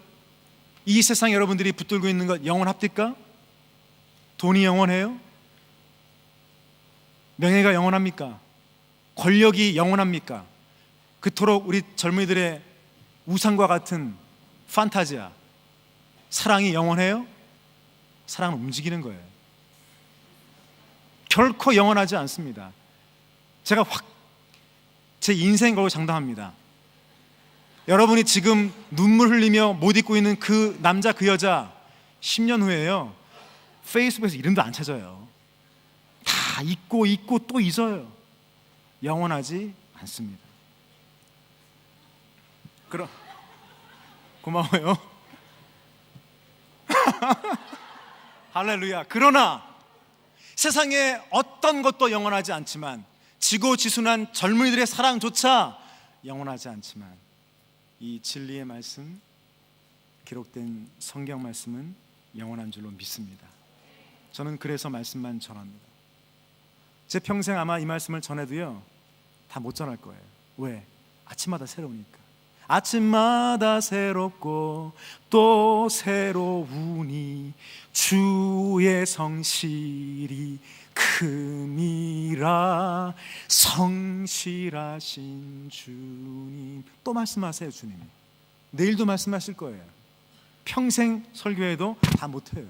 이 세상에 여러분들이 붙들고 있는 것 영원합니까? 돈이 영원해요? 명예가 영원합니까? 권력이 영원합니까? 그토록 우리 젊은이들의 우상과 같은 판타지아, 사랑이 영원해요? 사랑은 움직이는 거예요. 결코 영원하지 않습니다. 제가 제 인생 걸고 장담합니다. 여러분이 지금 눈물 흘리며 못 잊고 있는 그 남자 그 여자 10년 후에요, 페이스북에서 이름도 안 찾아요. 다 잊고 또 잊어요. 영원하지 않습니다. 그럼 고마워요. 할렐루야. 그러나 세상에 어떤 것도 영원하지 않지만, 지고지순한 젊은이들의 사랑조차 영원하지 않지만, 이 진리의 말씀, 기록된 성경 말씀은 영원한 줄로 믿습니다. 저는 그래서 말씀만 전합니다. 제 평생 아마 이 말씀을 전해도요 다 못 전할 거예요. 왜? 아침마다 새로우니까. 아침마다 새롭고 또 새로우니 주의 성실이 큼이라. 성실하신 주님. 또 말씀하세요. 주님이 내일도 말씀하실 거예요. 평생 설교해도 다 못해요.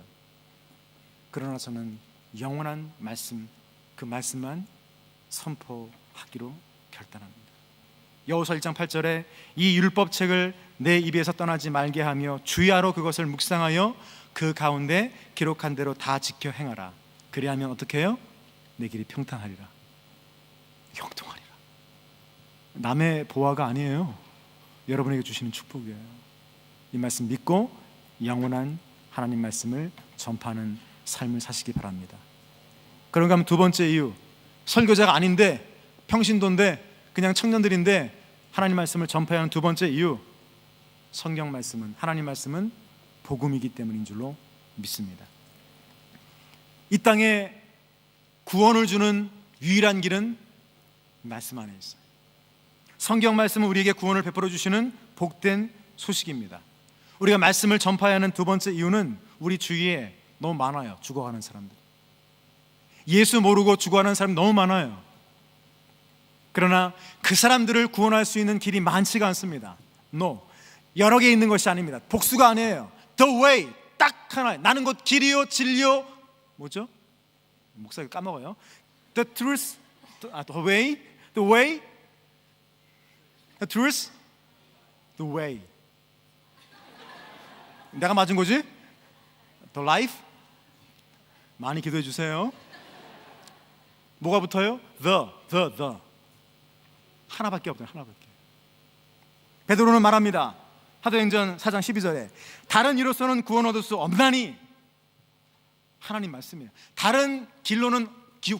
그러나 저는 영원한 말씀, 그 말씀만 선포하기로 결단합니다. 여호수아 1장 8절에 이 율법책을 내 입에서 떠나지 말게 하며 주야로 그것을 묵상하여 그 가운데 기록한 대로 다 지켜 행하라. 그리하면 어떻게 해요? 내 길이 평탄하리라. 형통하리라. 남의 보화가 아니에요. 여러분에게 주시는 축복이에요. 이 말씀 믿고 영원한 하나님 말씀을 전파하는 삶을 사시기 바랍니다. 그런가 하면 두 번째 이유, 설교자가 아닌데 평신도인데 그냥 청년들인데 하나님 말씀을 전파해야 하는 두 번째 이유, 성경 말씀은, 하나님 말씀은 복음이기 때문인 줄로 믿습니다. 이 땅에 구원을 주는 유일한 길은 말씀 안에 있어요. 성경 말씀은 우리에게 구원을 베풀어 주시는 복된 소식입니다. 우리가 말씀을 전파해야 하는 두 번째 이유는 우리 주위에 너무 많아요. 죽어가는 사람들, 예수 모르고 죽어가는 사람 너무 많아요. 그러나 그 사람들을 구원할 수 있는 길이 많지가 않습니다. No, 여러 개 있는 것이 아닙니다. 복수가 아니에요. The way, 딱 하나. 나는 곧 길이요 진리요, 뭐죠? 목사가 까먹어요. The truth, the way, the way, the truth, the way. 내가 맞은 거지? The life. 많이 기도해 주세요. 뭐가 붙어요? The. 하나밖에 없어요. 하나밖에. 베드로는 말합니다. 사도행전 4장 12절에 다른 이로서는 구원 얻을 수 없나니, 하나님 말씀이에요. 다른 길로는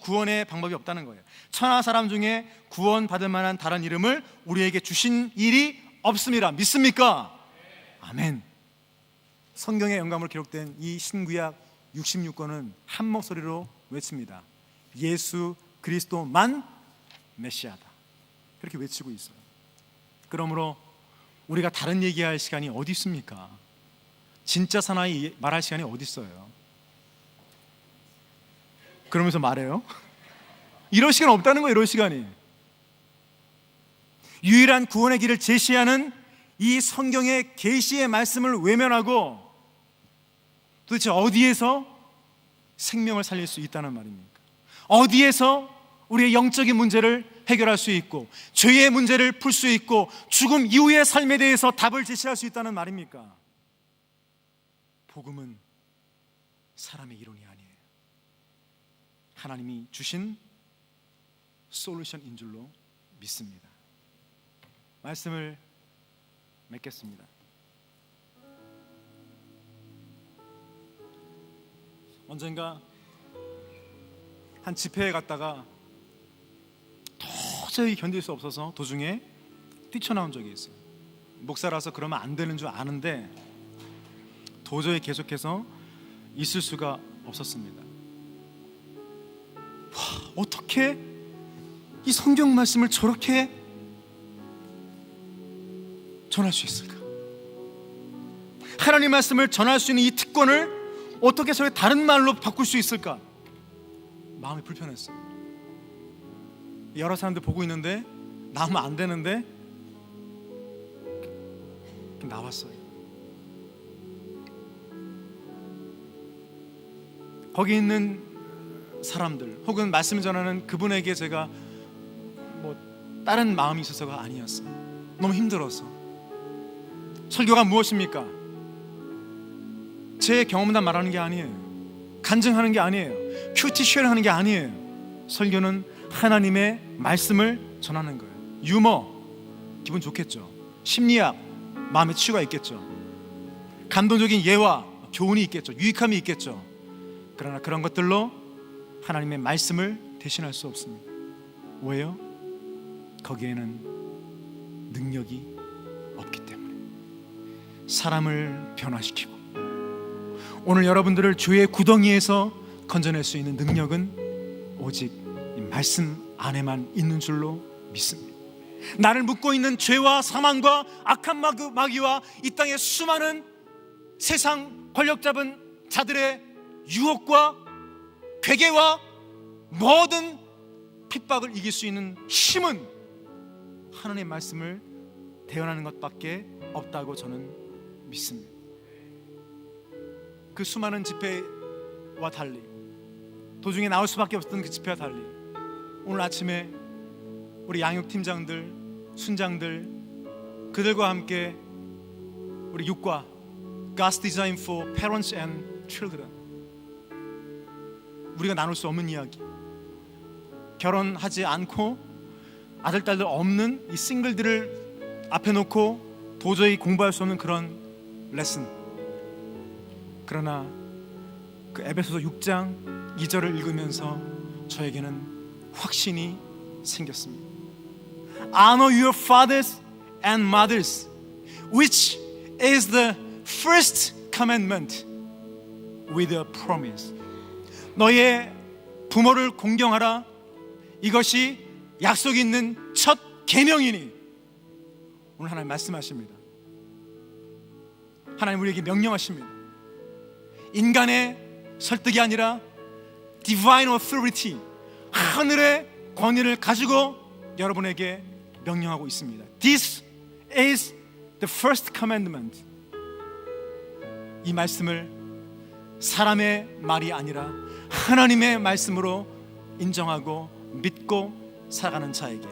구원의 방법이 없다는 거예요. 천하 사람 중에 구원받을 만한 다른 이름을 우리에게 주신 일이 없습니다. 믿습니까? 아멘. 성경의 영감으로 기록된 이 신구약 66권은 한 목소리로 외칩니다. 예수 그리스도만 메시아다. 그렇게 외치고 있어요. 그러므로 우리가 다른 얘기할 시간이 어디 있습니까? 진짜 사나이 말할 시간이 어디 있어요? 그러면서 말해요? 이럴 시간 없다는 거예요. 이럴 시간이. 유일한 구원의 길을 제시하는 이 성경의 계시의 말씀을 외면하고 도대체 어디에서 생명을 살릴 수 있다는 말입니까? 어디에서 우리의 영적인 문제를 해결할 수 있고 죄의 문제를 풀 수 있고 죽음 이후의 삶에 대해서 답을 제시할 수 있다는 말입니까? 복음은 사람의 이론이 아니에요. 하나님이 주신 솔루션인 줄로 믿습니다. 말씀을 맺겠습니다. 언젠가 한 집회에 갔다가 도저히 견딜 수 없어서 도중에 뛰쳐나온 적이 있어요. 목사라서 그러면 안 되는 줄 아는데 도저히 계속해서 있을 수가 없었습니다. 어떻게 이 성경 말씀을 저렇게 전할 수 있을까? 하나님 말씀을 전할 수 있는 이 특권을 어떻게 저렇게 다른 말로 바꿀 수 있을까? 마음이 불편했어요. 여러 사람들 보고 있는데 나오면 안 되는데 나왔어요. 거기 있는 사람들 혹은 말씀 전하는 그분에게 제가 다른 마음이 있어서가 아니었어요. 너무 힘들어서. 설교가 무엇입니까? 제 경험담 말하는 게 아니에요. 간증하는 게 아니에요. 큐티 쉐어하는 게 아니에요. 설교는 하나님의 말씀을 전하는 거예요. 유머, 기분 좋겠죠. 심리학, 마음의 치유가 있겠죠. 감동적인 예화, 교훈이 있겠죠. 유익함이 있겠죠. 그러나 그런 것들로 하나님의 말씀을 대신할 수 없습니다. 왜요? 거기에는 능력이 없기 때문에. 사람을 변화시키고 오늘 여러분들을 죄의 구덩이에서 건져낼 수 있는 능력은 오직 이 말씀 안에만 있는 줄로 믿습니다. 나를 묶고 있는 죄와 사망과 악한 마귀와 이 땅의 수많은 세상 권력 잡은 자들의 유혹과 괴계와 모든 핍박을 이길 수 있는 힘은 하나님의 말씀을 대언하는 것밖에 없다고 저는 믿습니다. 그 수많은 집회와 달리, 도중에 나올 수밖에 없었던 그 집회와 달리, 오늘 아침에 우리 양육팀장들, 순장들, 그들과 함께 우리 육과 God's Design for Parents and Children, 우리가 나눌 수 없는 이야기, 결혼하지 않고 아들, 딸들 없는 이 싱글들을 앞에 놓고 도저히 공부할 수 없는 그런 레슨. 그러나 그 에베소서 6장 2절을 읽으면서 저에게는 확신이 생겼습니다. Honor your fathers and mothers, which is the first commandment with a promise. 너의 부모를 공경하라. 이것이 약속이 있는 첫 계명이니. 오늘 하나님 말씀하십니다. 하나님 우리에게 명령하십니다. 인간의 설득이 아니라 Divine Authority, 하늘의 권위를 가지고 여러분에게 명령하고 있습니다. This is the first commandment. 이 말씀을 사람의 말이 아니라 하나님의 말씀으로 인정하고 믿고 살아가는 자에게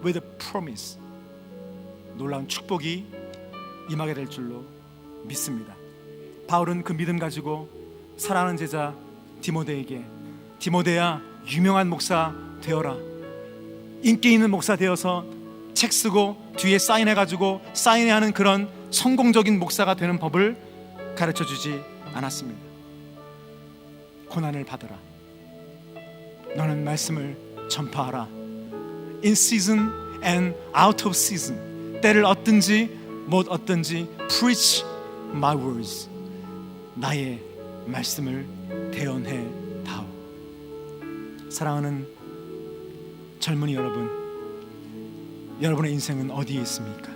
with a promise, 놀라운 축복이 임하게 될 줄로 믿습니다. 바울은 그 믿음 가지고 사랑하는 제자 디모데에게, 디모데야 유명한 목사 되어라, 인기 있는 목사 되어서 책 쓰고 뒤에 사인해가지고 사인하는 그런 성공적인 목사가 되는 법을 가르쳐주지 않았습니다. 고난을 받아라. 너는 말씀을 전파하라. In season and out of season, 때를 얻든지 못 얻든지 preach my words, 나의 말씀을 대언해 다오. 사랑하는 젊은이 여러분, 여러분의 인생은 어디에 있습니까?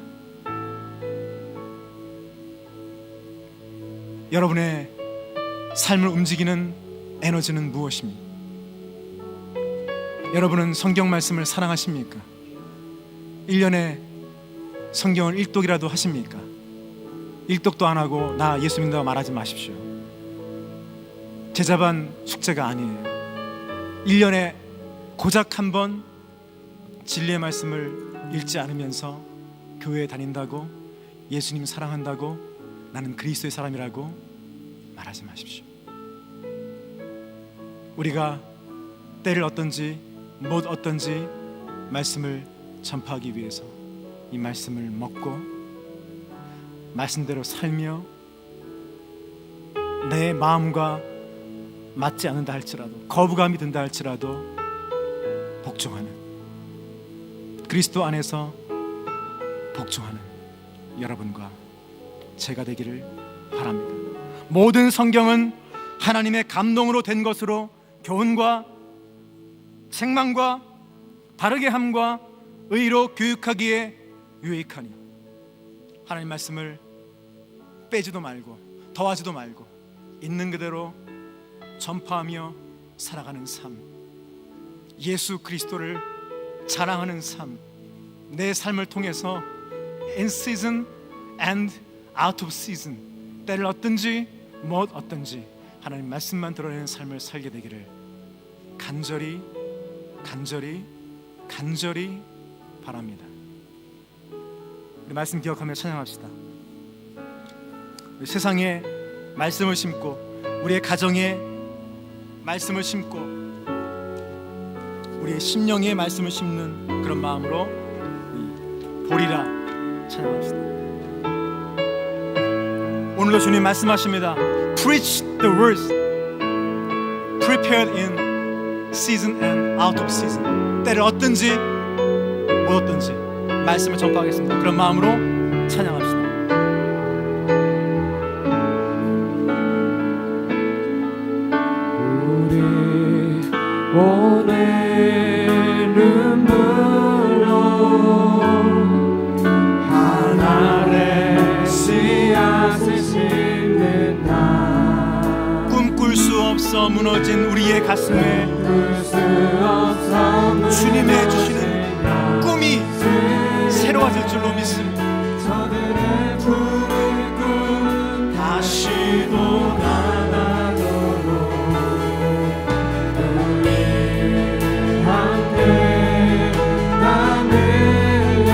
여러분의 삶을 움직이는 에너지는 무엇입니까? 여러분은 성경 말씀을 사랑하십니까? 1년에 성경을 일독이라도 하십니까? 일독도 안 하고 나 예수 믿는다고 말하지 마십시오. 제자반 숙제가 아니에요. 1년에 고작 한 번 진리의 말씀을 읽지 않으면서 교회에 다닌다고, 예수님 사랑한다고, 나는 그리스도의 사람이라고 말하지 마십시오. 우리가 때를 얻든지 못 얻든지 말씀을 전파하기 위해서 이 말씀을 먹고 말씀대로 살며 내 마음과 맞지 않는다 할지라도, 거부감이 든다 할지라도 복종하는, 그리스도 안에서 복종하는 여러분과 제가 되기를 바랍니다. 모든 성경은 하나님의 감동으로 된 것으로 교훈과 책망과 바르게 함과 의로 교육하기에 유익하니, 하나님 말씀을 빼지도 말고 더하지도 말고 있는 그대로 전파하며 살아가는 삶, 예수 그리스도를 자랑하는 삶, 내 삶을 통해서 in season and out of season, 때를 얻든지 못 얻든지 하나님 말씀만 드러내는 삶을 살게 되기를 간절히 바랍니다. 우리 말씀 기억하며 찬양합시다. 우리 세상에 말씀을 심고 우리의 가정에 말씀을 심고 우리의 심령에 말씀을 심는 그런 마음으로 보리라 찬양합시다. 오늘도 주님 말씀하십니다. Preach the words prepared in season and out of season. 때를 얻든지 못 얻든지 말씀을 전파하겠습니다. 그런 마음으로 찬양합시다. 우리 오늘은 불러 없어 무너진 우리의 가슴에 주님의 주시는 꿈이 새로워질 줄로 믿습니다. 다시 돌아가도록 우리 함께 남으려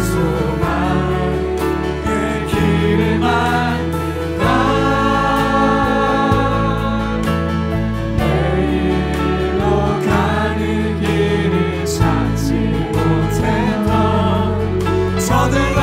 소망의 길을 만든다. 내일로 가는 길을 찾지 못했던 저들로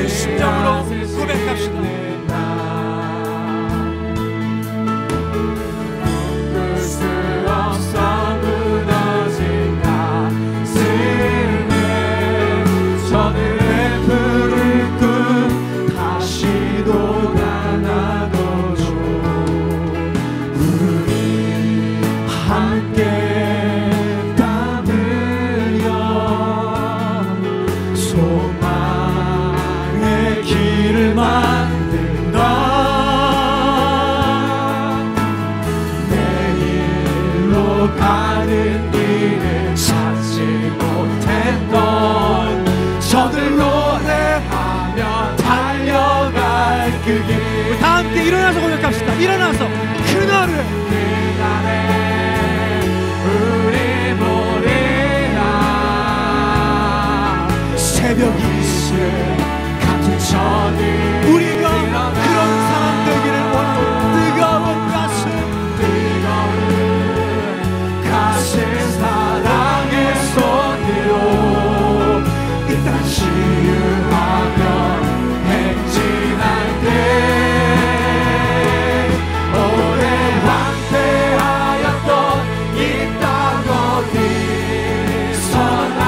심정으로 고백합시다. 묶을 수 없어 무너진 가슴에 저들의 푸른 꿈 다시 돋아나도록 우리 함께 담으려 소망의 길을 만든다. 내일로 가는 길을 찾지 못했던 저들 노래하며 달려갈 그 길. 다 함께 일어나서 고백합시다. 일어나서 그날에 우리 보리라. 새벽 이슬 같은 저들 우리가 그런 사람 되기를 원하는 뜨거운 가슴 사랑의 손으로 이 땅 치유하며 행진할 때 오래 황폐하였던 이 땅 어디서나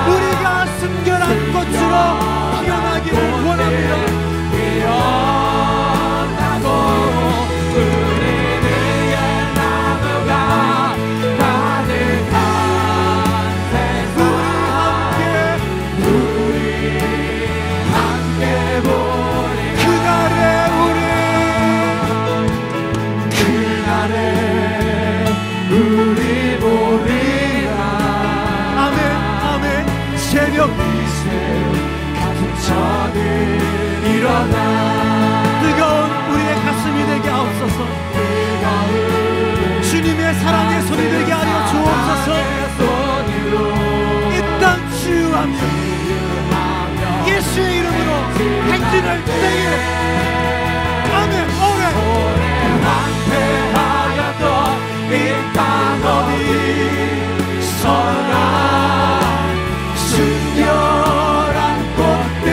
우리가 순결한 꽃으로 피어나기를 원합니다. 피어나고 우리 위에 나무가 가득한 세상 우리 함께 보리. 그날에 우리 보리라. 아멘 아멘. 새벽 이슬 같은 저들 일어나 뜨거운 우리의 가슴이 되게 하옵소서. 주님의 사랑의 손이 되게 하여 주옵소서. 이 땅 치유하며 예수의 이름으로 행진할 때에 아멘. 오래 황폐하였던 이 땅 어디서나 순결한 꽃들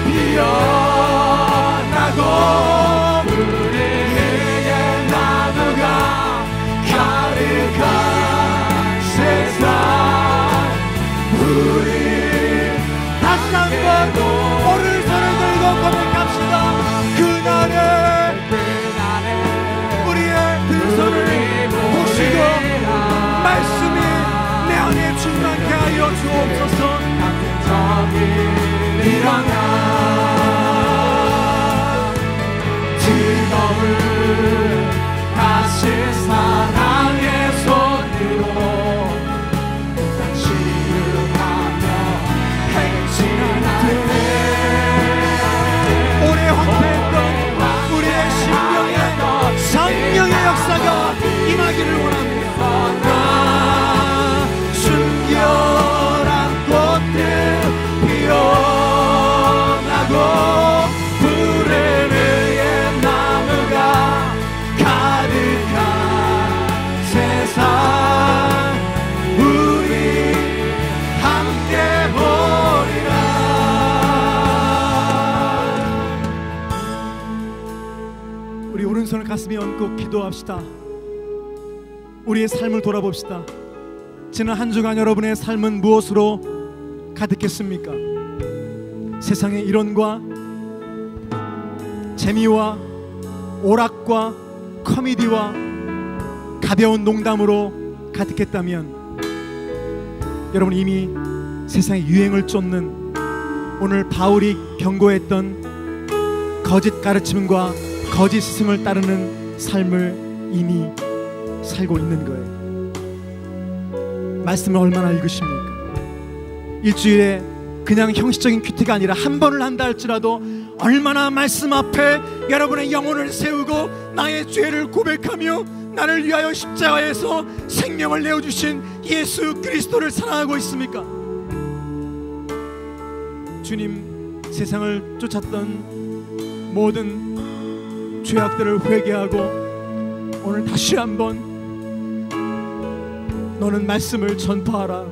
피어나고 우리 위에 나무가 가득한 세상 우리 다시 한번 오른손을 들고 고백합시다. 그날에 우리의 두 손을 보시고 말씀이 내 안에 충만케 하여 주옵소서. 일어나 뜨거운 우리 오른손을 가슴에 얹고 기도합시다. 우리의 삶을 돌아봅시다. 지난 한 주간 여러분의 삶은 무엇으로 가득했습니까? 세상의 이론과 재미와 오락과 코미디와 가벼운 농담으로 가득했다면 여러분 이미 세상의 유행을 쫓는 오늘 바울이 경고했던 거짓 가르침과 거짓 스승을 따르는 삶을 이미 살고 있는 거예요. 말씀을 얼마나 읽으십니까? 일주일에 그냥 형식적인 큐티가 아니라 한 번을 한다 할지라도 얼마나 말씀 앞에 여러분의 영혼을 세우고 나의 죄를 고백하며 나를 위하여 십자가에서 생명을 내어주신 예수 그리스도를 사랑하고 있습니까? 주님, 세상을 쫓았던 모든 죄악들을 회개하고 오늘 다시 한번 너는 말씀을 전파하라.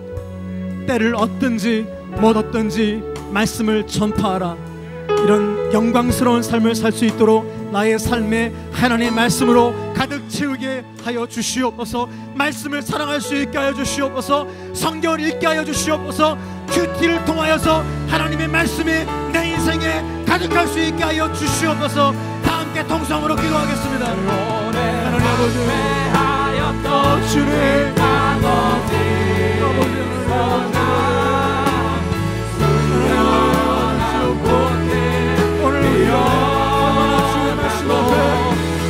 때를 얻든지 못 얻든지 말씀을 전파하라. 이런 영광스러운 삶을 살 수 있도록 나의 삶에 하나님의 말씀으로 가득 채우게 하여 주시옵소서. 말씀을 사랑할 수 있게 하여 주시옵소서. 성경을 읽게 하여 주시옵소서. 큐티를 통하여서 하나님의 말씀이 내 인생에 가득할 수 있게 하여 주시옵소서. 다 함께 통성으로 기도하겠습니다. 하나님 아버지, 주님 아버지, 오늘 우리가 얼마나 주의 말씀 앞에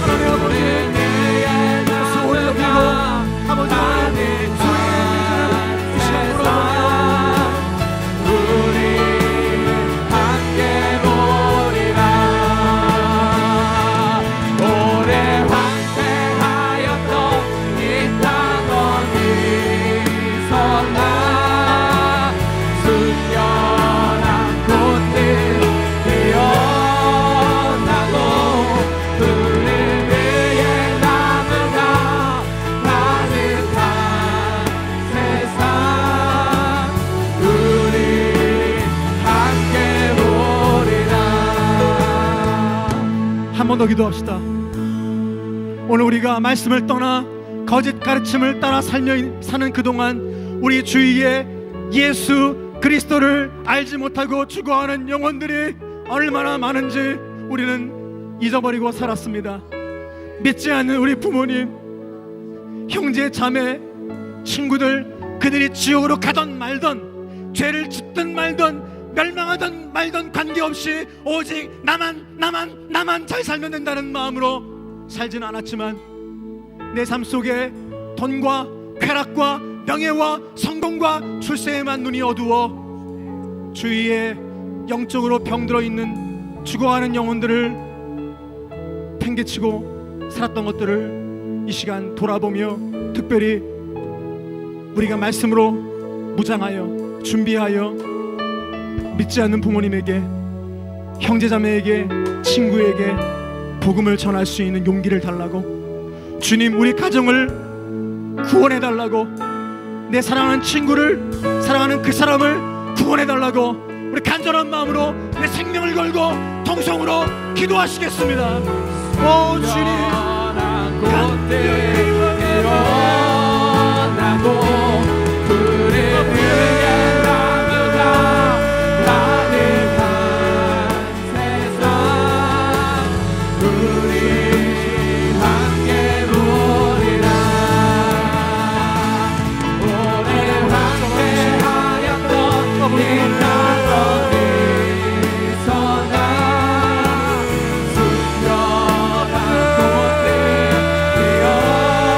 하나님 아버지 소원을 높이고 아버지 주의 이 시간 돌아보며 우리 함께 보리라. 오래 황폐하였던 이 땅 어디서나 순결한 꽃들 피어나고 그늘 위에 나무가 가득한 세상 우리 함께 보리라. 한 번 더 기도합시다. 오늘 우리가 말씀을 떠나 거짓 가르침을 따라 사는 그동안 우리 주위에 예수 그리스도를 알지 못하고 죽어가는 영혼들이 얼마나 많은지 우리는 잊어버리고 살았습니다. 믿지 않는 우리 부모님, 형제, 자매, 친구들, 그들이 지옥으로 가던 말던 죄를 짓든 말던 멸망하던 말던 관계없이 오직 나만 잘 살면 된다는 마음으로 살지는 않았지만 내 삶 속에 돈과 쾌락과 명예와 성공과 출세에만 눈이 어두워 주위에 영적으로 병들어 있는 죽어가는 영혼들을 팽개치고 살았던 것들을 이 시간 돌아보며 특별히 우리가 말씀으로 무장하여 준비하여 믿지 않는 부모님에게, 형제자매에게, 친구에게 복음을 전할 수 있는 용기를 달라고, 주님 우리 가정을 구원해달라고, 내 사랑하는 친구를, 사랑하는 그 사람을 구원해달라고 우리 간절한 마음으로 내 생명을 걸고 통성으로 기도하시겠습니다. 오 주님, 간절히 일어나고 그를 위해 나무가 가득한 세상 우리 함께 보리라. 오래 황폐하였던 이 땅 어디서나 순결한 꽃들 피어나고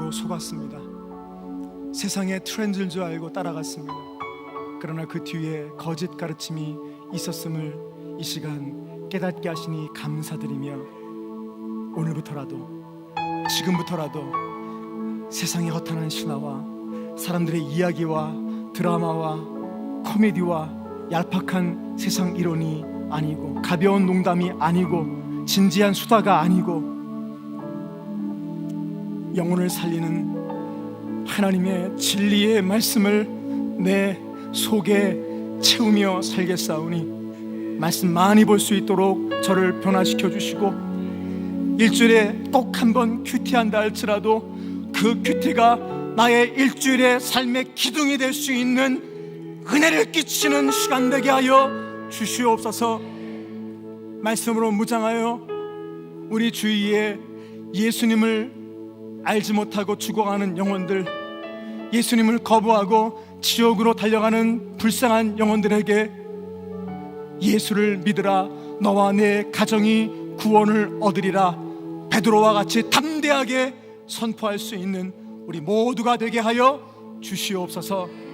저도 속았습니다. 세상의 트렌드인 줄 알고 따라갔습니다. 그러나 그 뒤에 거짓 가르침이 있었음을 이 시간 깨닫게 하시니 감사드리며, 오늘부터라도, 지금부터라도 세상의 허탄한 신화와 사람들의 이야기와 드라마와 코미디와 얄팍한 세상 이론이 아니고, 가벼운 농담이 아니고, 진지한 수다가 아니고, 영혼을 살리는 하나님의 진리의 말씀을 내 속에 채우며 살겠사오니, 말씀 많이 볼 수 있도록 저를 변화시켜 주시고, 일주일에 꼭 한번 큐티한다 할지라도 그 큐티가 나의 일주일의 삶의 기둥이 될 수 있는 은혜를 끼치는 시간 되게 하여 주시옵소서. 말씀으로 무장하여 우리 주위에 예수님을 알지 못하고 죽어가는 영혼들, 예수님을 거부하고 지옥으로 달려가는 불쌍한 영혼들에게 예수를 믿으라, 너와 내 가정이 구원을 얻으리라, 베드로와 같이 담대하게 선포할 수 있는 우리 모두가 되게 하여 주시옵소서.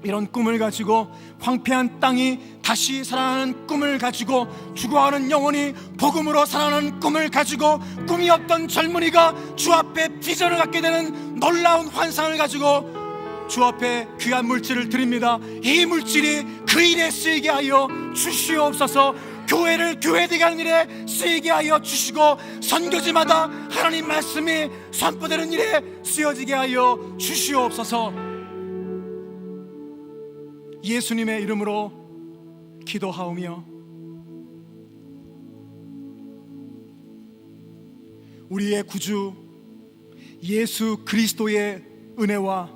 이런 꿈을 가지고, 황폐한 땅이 다시 살아나는 꿈을 가지고, 죽어가는 영혼이 복음으로 살아나는 꿈을 가지고, 꿈이 없던 젊은이가 주 앞에 비전을 갖게 되는 놀라운 환상을 가지고 주 앞에 귀한 물질을 드립니다. 이 물질이 그 일에 쓰이게 하여 주시옵소서. 교회를 교회되게 하는 일에 쓰이게 하여 주시고, 선교지마다 하나님 말씀이 선포되는 일에 쓰여지게 하여 주시옵소서. 예수님의 이름으로 기도하오며, 우리의 구주 예수 그리스도의 은혜와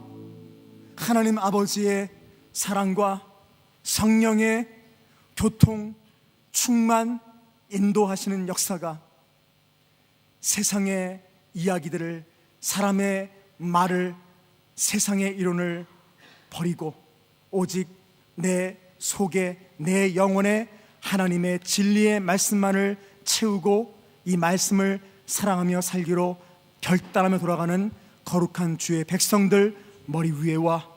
하나님 아버지의 사랑과 성령의 교통, 충만, 인도하시는 역사가 세상의 이야기들을, 사람의 말을, 세상의 이론을 버리고 오직 내 속에, 내 영혼에 하나님의 진리의 말씀만을 채우고 이 말씀을 사랑하며 살기로 결단하며 돌아가는 거룩한 주의 백성들 머리 위에와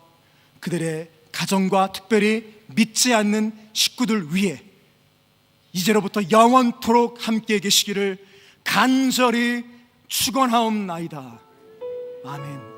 그들의 가정과 특별히 믿지 않는 식구들 위에 이제로부터 영원토록 함께 계시기를 간절히 축원하옵나이다. 아멘.